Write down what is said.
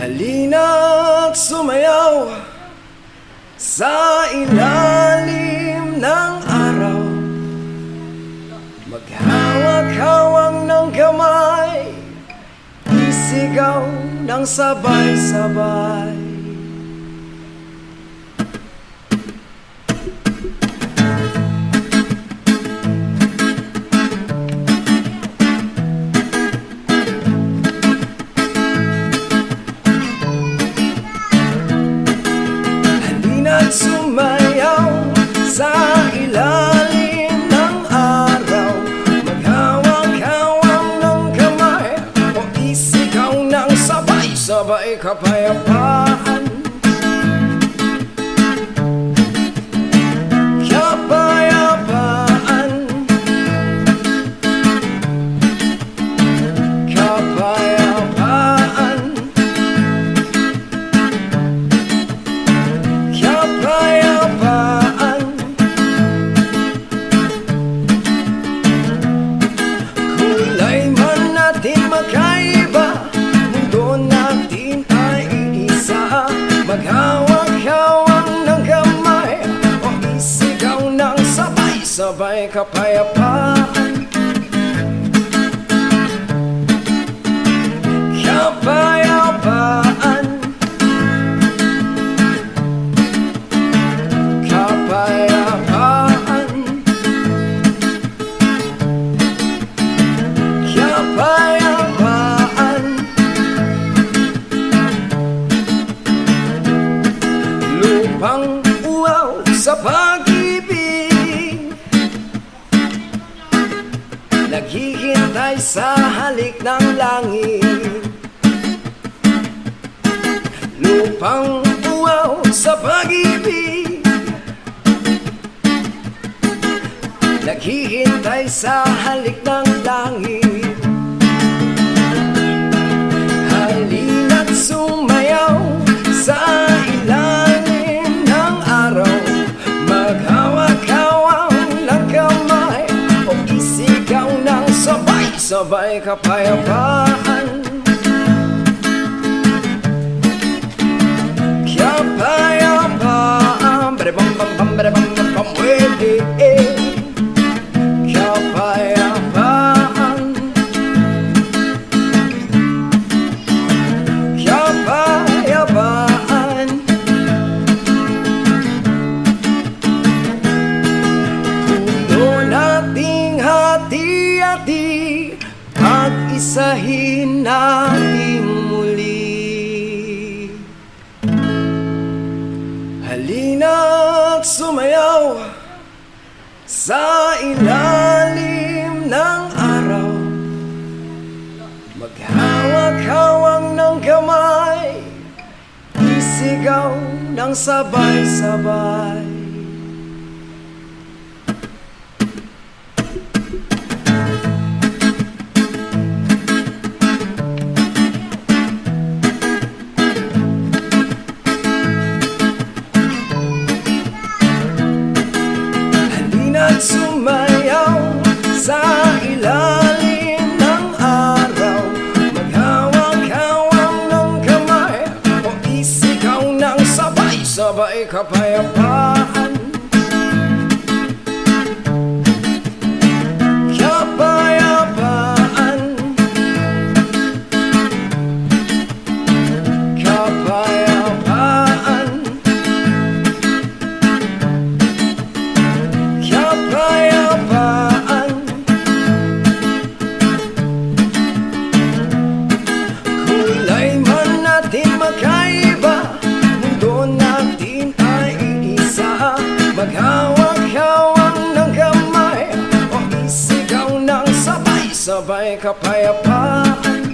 Halina't sumayaw sa ilalim ng araw, maghawak-hawak ng kamay, isigaw ng sabay-sabay. Sumayaw sa ilalim ng araw, maghawak-hawak ng kamay, o isigaw ng sabay-sabay kapayapaan. Kapayapaan, kapayapaan, kapayapaan. Kulay man natin magkaiba, mundo natin ay iisa. Maghawak-hawak ng kamay, o isigaw ng sabay-sabay kapayapaan. Kapayapaan, kapayapaan, kapayapaan. Lupang uwaw sa pag-ibig, naghihintay sa halik ng langit. Lupang uwaw sa pag-ibig, naghihintay sa halik ng langit. Halina't sumayaw sa ilalim ng araw, maghawak-hawak ng kamay, o isigaw ng sabay-sabay kapayapaan. Kapayapaan, bam-bam-bam, bam-bam-bam, wede. Kapayapaan, kapayapaan. Puno nating hati-hati, pag-isahin natin muli. Halina't sumayaw sa ilalim ng araw, maghawak-hawak ng kamay, isigaw ng sabay-sabay. Halina't sumayaw sa ilalim ng araw, maghawak-hawak ng kamay, o isigaw ng sabay-sabay kapayapaan. Kapayapaan, kapayapaan, kapayapaan. Kulay man natin magkaiba, mundo natin ay iisa. Maghawak-hawak ng kamay, o isigaw ng sabay-sabay kapayapaan.